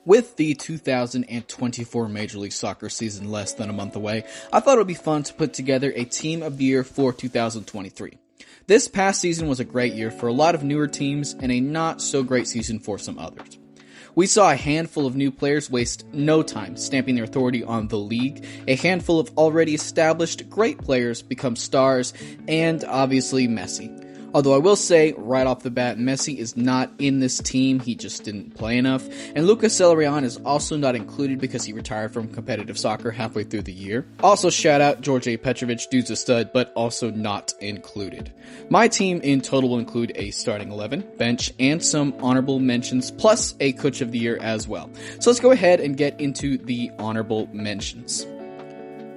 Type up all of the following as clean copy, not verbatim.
With the 2024 Major League Soccer season less than a month away, I thought it would be fun to put together a Team of the Year for 2023. This past season was a great year for a lot of newer teams and a not so great season for some others. We saw a handful of new players waste no time stamping their authority on the league, a handful of already established great players become stars, and obviously Messi. Although I will say, right off the bat, Messi is not in this team, he just didn't play enough, and Lucas Celerán is also not included because he retired from competitive soccer halfway through the year. Also shout out George Petrovic, dude's a stud, but also not included. My team in total will include a starting 11, bench, and some honorable mentions, plus a Coach of the Year as well. So let's go ahead and get into the honorable mentions.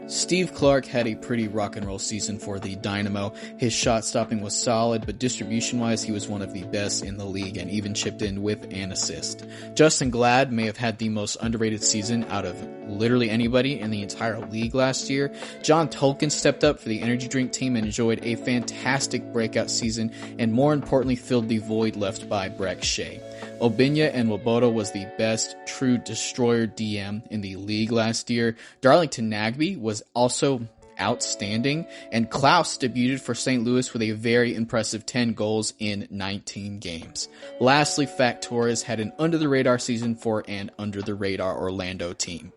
Steve Clark had a pretty rock and roll season for the Dynamo. His shot stopping was solid, but distribution wise he was one of the best in the league and even chipped in with an assist. Justin Glad may have had the most underrated season out of literally anybody in the entire league last year. John Tolkien stepped up for the energy drink team and enjoyed a fantastic breakout season, and more importantly filled the void left by Breck Shea. Obinya and Wobodo was the best true destroyer DM in the league last year. Darlington Nagbe was also outstanding, and Klaus debuted for St. Louis with a very impressive 10 goals in 19 games. Lastly, Fat Torres had an under-the-radar season for an under-the-radar Orlando team.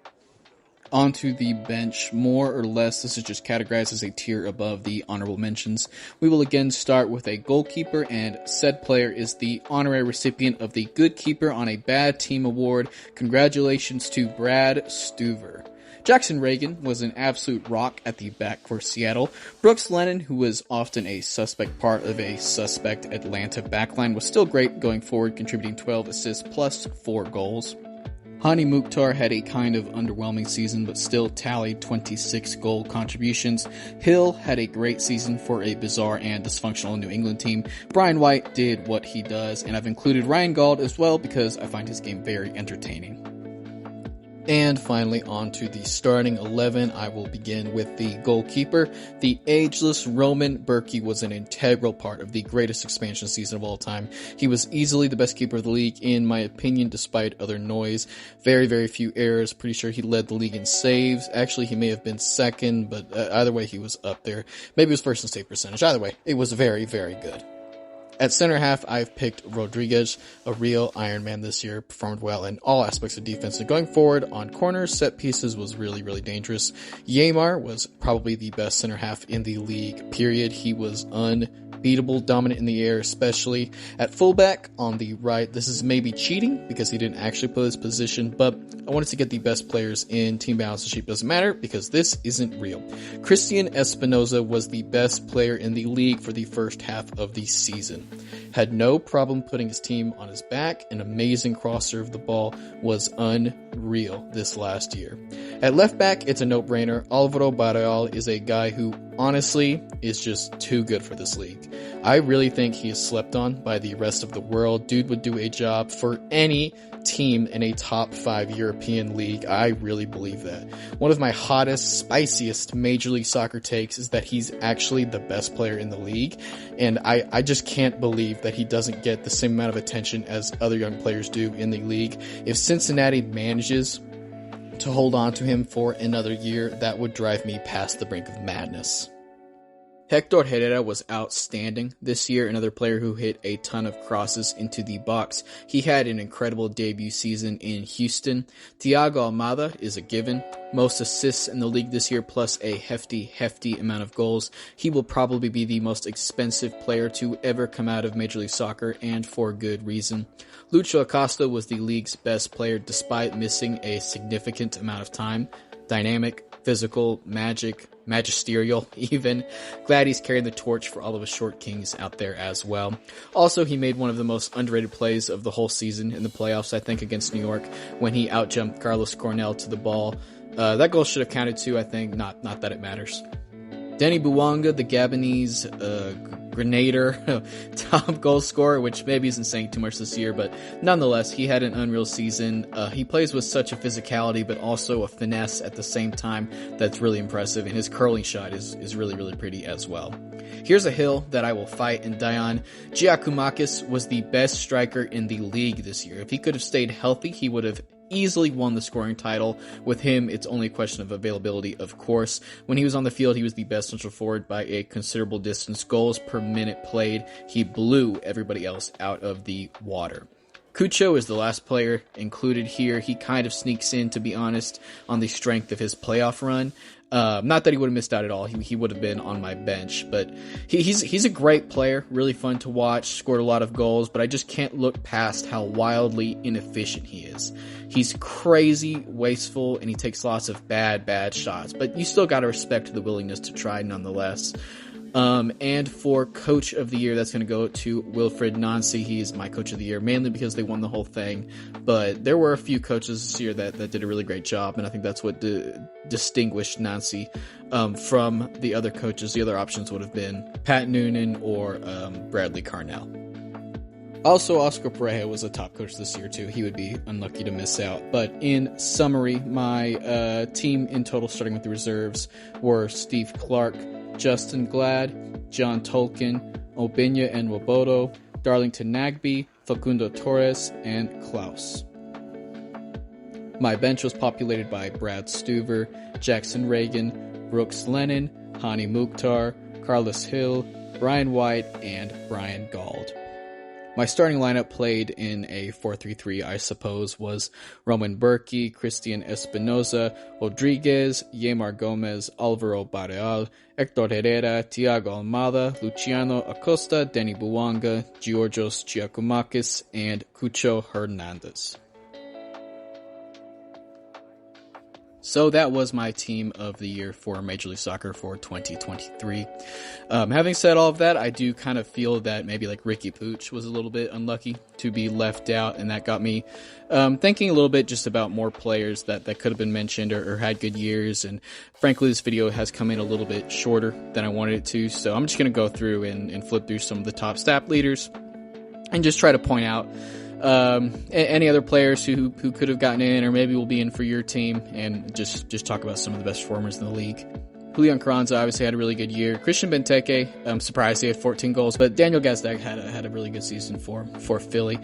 Onto the bench, more or less, this is just categorized as a tier above the honorable mentions. We will again start with a goalkeeper, and said player is the honorary recipient of the Good Keeper on a Bad Team Award. Congratulations to Brad Stuver. Jackson Reagan was an absolute rock at the back for Seattle. Brooks Lennon, who was often a suspect part of a suspect Atlanta backline, was still great going forward, contributing 12 assists plus 4 goals. Hani Mukhtar had a kind of underwhelming season, but still tallied 26 goal contributions. Hill had a great season for a bizarre and dysfunctional New England team. Brian White did what he does, and I've included Ryan Gauld as well because I find his game very entertaining. And finally, on to the starting 11. I will begin with the goalkeeper. The ageless Roman Berkey was an integral part of the greatest expansion season of all time. He was easily the best keeper of the league, in my opinion, despite other noise. Very, very few errors. Pretty sure he led the league in saves. Actually, he may have been second, but either way, he was up there. Maybe it was first in save percentage. Either way, it was very, very good. At center half, I've picked Rodriguez, a real Iron Man this year, performed well in all aspects of defense, and going forward on corners, set pieces was really, really dangerous. Yeimar was probably the best center half in the league, period. He was unbeatable, dominant in the air, especially at fullback on the right. This is maybe cheating because he didn't actually play his position, but I wanted to get the best players in team balance sheet. Doesn't matter because this isn't real. Christian Espinoza was the best player in the league for the first half of the season. Had no problem putting his team on his back. An amazing crosser of the ball, was unreal this last year. At left back, it's a no-brainer. Alvaro Barreal is a guy who honestly is just too good for this league. I really think he is slept on by the rest of the world. Dude would do a job for any team in a top 5 European league. I really believe that. One of my hottest, spiciest Major League Soccer takes is that he's actually the best player in the league, and I just can't believe that he doesn't get the same amount of attention as other young players do in the league. If Cincinnati manages to hold on to him for another year, that would drive me past the brink of madness. Hector Herrera was outstanding this year, another player who hit a ton of crosses into the box. He had an incredible debut season in Houston. Thiago Almada is a given. Most assists in the league this year, plus a hefty amount of goals. He will probably be the most expensive player to ever come out of Major League Soccer, and for good reason. Lucho Acosta was the league's best player despite missing a significant amount of time. Dynamic, physical, magisterial even. Glad he's carrying the torch for all of us short kings out there as well. Also, he made one of the most underrated plays of the whole season in the playoffs, I think, against New York, when he outjumped Carlos Cornell to the ball. That goal should have counted too, I think. Not that it matters. Denny Bouanga, the Gabonese Grenadier, top goal scorer, which maybe isn't saying too much this year, but nonetheless, he had an unreal season. He plays with such a physicality, but also a finesse at the same time that's really impressive, and his curling shot is really, really pretty as well. Here's a hill that I will fight and die on. Giacomakis was the best striker in the league this year. If he could have stayed healthy, he would have easily won the scoring title. With him, it's only a question of availability, of course. When he was on the field, he was the best central forward by a considerable distance. Goals per minute played, he blew everybody else out of the water. Cucho is the last player included here. He kind of sneaks in, to be honest, on the strength of his playoff run. Not that he would have missed out at all. He would have been on my bench, but he's a great player, really fun to watch, scored a lot of goals, but I just can't look past how wildly inefficient he is. He's crazy, wasteful, and he takes lots of bad shots, but you still gotta respect the willingness to try nonetheless. And for Coach of the Year, that's going to go to Wilfried Nancy. He's my Coach of the Year, mainly because they won the whole thing. But there were a few coaches this year that did a really great job, and I think that's what distinguished Nancy from the other coaches. The other options would have been Pat Noonan or Bradley Carnell. Also, Oscar Pareja was a top coach this year, too. He would be unlucky to miss out. But in summary, my team in total, starting with the reserves, were Steve Clark, Justin Glad, John Tolkien, Obinya and Nwobodo, Darlington Nagbe, Facundo Torres, and Klaus. My bench was populated by Brad Stuver, Jackson Reagan, Brooks Lennon, Hani Mukhtar, Carlos Hill, Brian White, and Brian Gauld. My starting lineup, played in a 4-3-3, I suppose, was Roman Berkey, Christian Espinoza, Rodriguez, Yemar Gomez, Alvaro Barreal, Hector Herrera, Thiago Almada, Luciano Acosta, Denny Buwanga, Georgios Giacomakis, and Cucho Hernandez. So that was my team of the year for Major League Soccer for 2023. Having said all of that, I do kind of feel that maybe like Ricky Pooch was a little bit unlucky to be left out, and that got me thinking a little bit just about more players that could have been mentioned or had good years. And frankly, this video has come in a little bit shorter than I wanted it to, so I'm just going to go through and flip through some of the top stat leaders and just try to point out any other players who could have gotten in or maybe will be in for your team, and just talk about some of the best performers in the league. Julian Carranza obviously had a really good year. Christian Benteke, I'm surprised he had 14 goals, but Daniel Gazdag had a really good season for Philly.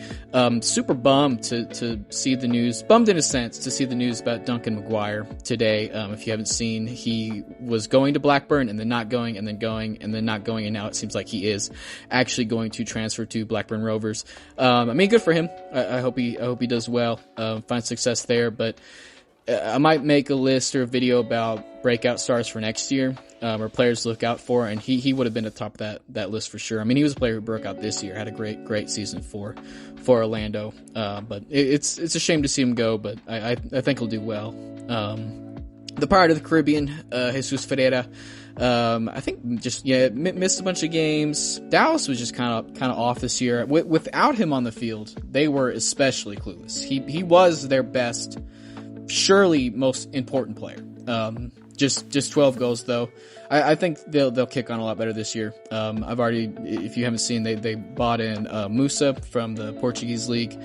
Super bummed to see the news, bummed in a sense to see the news about Duncan Maguire today. If you haven't seen, he was going to Blackburn and then not going and then going and then not going, and now it seems like he is actually going to transfer to Blackburn Rovers. I mean, good for him. I hope he does well, find success there, but I might make a list or a video about breakout stars for next year, or players to look out for, and he would have been at the top of that list for sure. I mean, he was a player who broke out this year, had a great season for Orlando, but it's a shame to see him go, but I think he'll do well. The Pirate of the Caribbean, Jesus Ferreira, I think just missed a bunch of games. Dallas was just kind of off this year. Without him on the field, they were especially clueless. He was their best, surely most important player. Just 12 goals though. I think they'll kick on a lot better this year. I've already, if you haven't seen, they bought in Musa from the Portuguese league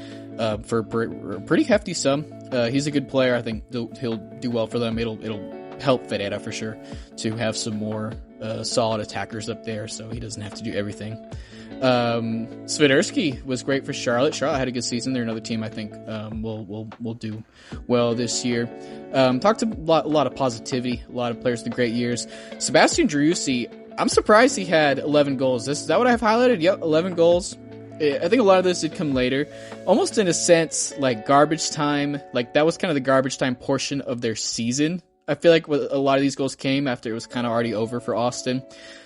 for a pretty hefty sum. He's a good player. I think he'll do well for them. It'll help Ferreira for sure to have some more solid attackers up there, so he doesn't have to do everything. Swiderski was great for Charlotte. Charlotte had a good season. They're another team I think will do well this year. Talked a lot of positivity, a lot of players with great years. Sebastian Driussi, I'm surprised he had 11 goals. Is that what I have highlighted? Yep, 11 goals. I think a lot of this did come later. Almost in a sense, like garbage time. Like that was kind of the garbage time portion of their season. I feel like a lot of these goals came after it was kind of already over for Austin.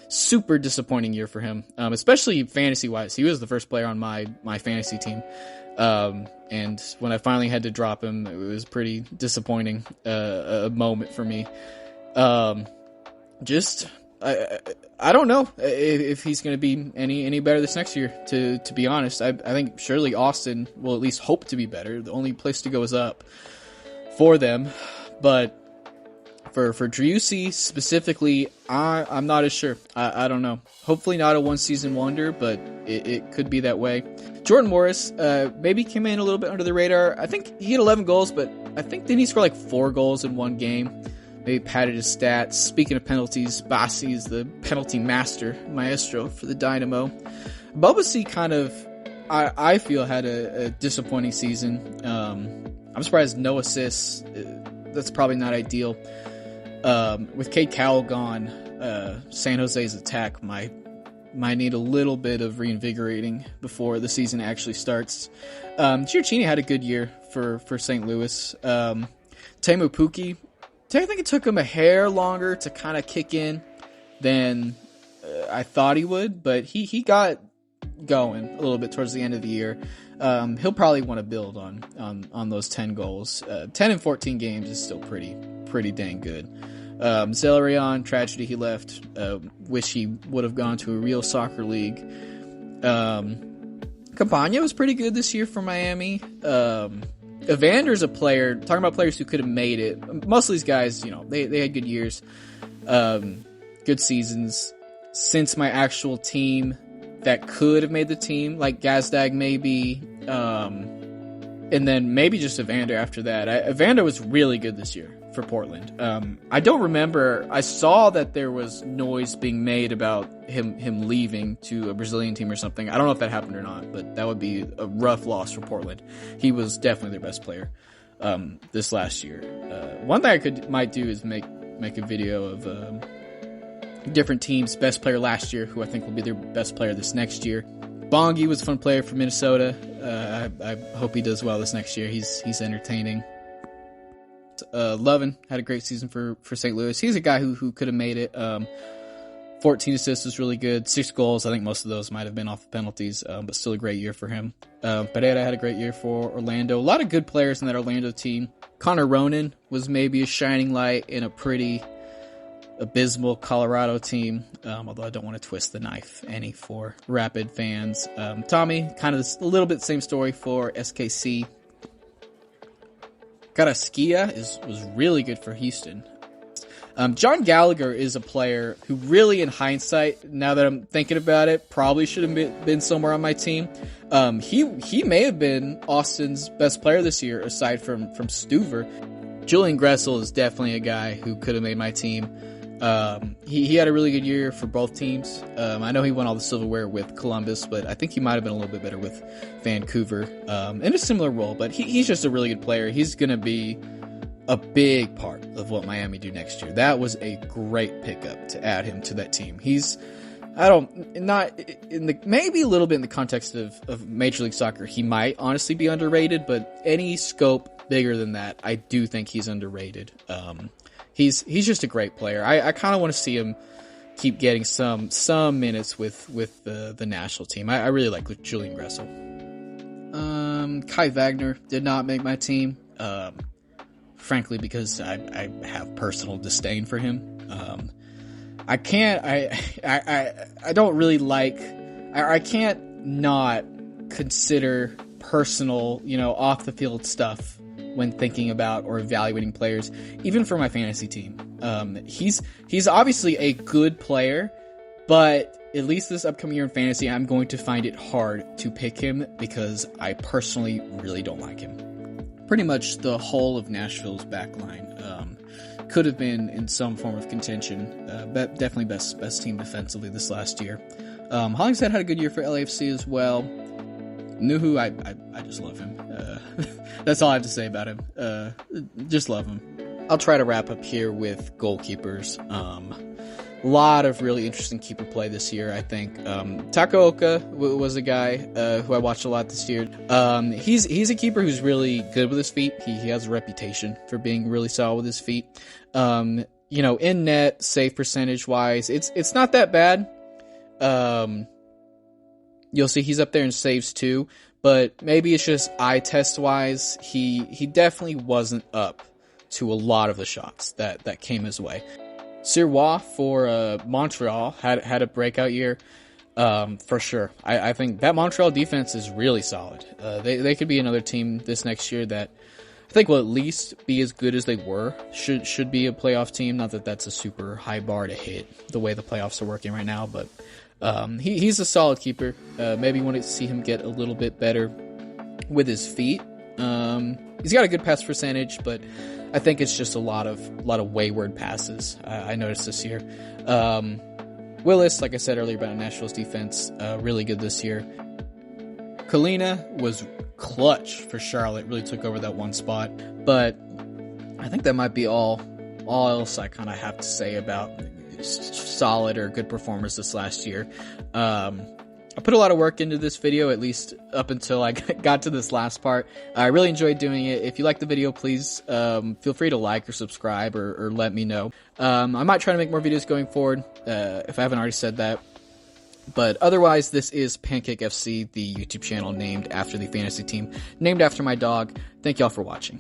Super disappointing year for him, especially fantasy-wise. He was the first player on my fantasy team, and when I finally had to drop him, it was pretty disappointing a moment for me. I don't know if he's going to be any better this next year, to be honest. I think surely Austin will at least hope to be better. The only place to go is up for them, but for Driussi specifically, I'm not as sure. I don't know. Hopefully not a one-season wonder, but it could be that way. Jordan Morris maybe came in a little bit under the radar. I think he had 11 goals, but I think didn't he score like 4 goals in one game? Maybe padded his stats. Speaking of penalties, Bassi is the penalty maestro for the Dynamo. Bubba C kind of, I feel, had a disappointing season. I'm surprised no assists. That's probably not ideal. With Cade Cowell gone, San Jose's attack might need a little bit of reinvigorating before the season actually starts. Giorgini had a good year for St. Louis. Teemu Pukki, I think it took him a hair longer to kind of kick in than I thought he would, but he got going a little bit towards the end of the year. He'll probably want to build on those 10 goals. 10 in 14 games is still pretty dang good. Zelarion, tragedy, he left. Wish he would have gone to a real soccer league. Campagna was pretty good this year for Miami. Evander's a player, talking about players who could have made it. Most of these guys, they had good years, good seasons. Since my actual team that could have made the team, like Gazdag maybe, and then maybe just Evander after that. Evander was really good this year for Portland. I don't remember. I saw that there was noise being made about him leaving to a Brazilian team or something. I don't know if that happened or not, but that would be a rough loss for Portland. He was definitely their best player this last year. One thing I might do is make a video of different teams' best player last year, who I think will be their best player this next year. Bongi was a fun player for Minnesota. I hope he does well this next year. He's entertaining. Lovin had a great season for St. Louis. He's a guy who could have made it. 14 assists was really good. 6 goals. I think most of those might have been off the penalties, but still a great year for him. Pereira had a great year for Orlando. A lot of good players in that Orlando team. Connor Ronan was maybe a shining light in a pretty abysmal Colorado team, although I don't want to twist the knife any for Rapid fans. Tommy, kind of a little bit same story for SKC. Carrasquilla was really good for Houston. John Gallagher is a player who really, in hindsight, now that I'm thinking about it, probably should have been somewhere on my team. He may have been Austin's best player this year, aside from Stuver. Julian Gressel is definitely a guy who could have made my team. He had a really good year for both teams. I know he won all the silverware with Columbus, but I think he might have been a little bit better with Vancouver, in a similar role, but he's just a really good player. He's going to be a big part of what Miami do next year. That was a great pickup to add him to that team. Maybe a little bit in the context of Major League Soccer, he might honestly be underrated, but any scope bigger than that, I do think he's underrated. He's just a great player. I kind of want to see him keep getting some minutes with the national team. I really like Julian Gressel. Kai Wagner did not make my team, frankly, because I have personal disdain for him. I don't really like. I can't not consider personal, off the field stuff when thinking about or evaluating players, even for my fantasy team. He's obviously a good player, but at least this upcoming year in fantasy, I'm going to find it hard to pick him because I personally really don't like him. Pretty much the whole of Nashville's backline could have been in some form of contention. Definitely best team defensively this last year. Hollingshead had a good year for LAFC as well. Nuhu, I just love him. That's all I have to say about him. Just love him. I'll try to wrap up here with goalkeepers. A lot of really interesting keeper play this year, I think. Takaoka was a guy who I watched a lot this year. He's a keeper who's really good with his feet. He has a reputation for being really solid with his feet. In net, save percentage wise, it's not that bad. You'll see he's up there in saves too, but maybe it's just eye test wise, he definitely wasn't up to a lot of the shots that came his way. Sirois for Montreal had a breakout year, for sure. I think that Montreal defense is really solid. They could be another team this next year that I think will at least be as good as they were. Should be a playoff team. Not that that's a super high bar to hit the way the playoffs are working right now, but he's a solid keeper. Maybe want to see him get a little bit better with his feet. He's got a good pass percentage, but I think it's just a lot of wayward passes. I noticed this year. Willis, like I said earlier about Nashville's defense, really good this year. Kalina was clutch for Charlotte. Really took over that one spot. But I think that might be all else I kind of have to say about solid or good performers this last year. I put a lot of work into this video, at least up until I got to this last part. I really enjoyed doing it. If you like the video, please feel free to like or subscribe or let me know. I might try to make more videos going forward, if I haven't already said that. But otherwise, this is Pancake FC, the YouTube channel named after the fantasy team, named after my dog. Thank y'all for watching.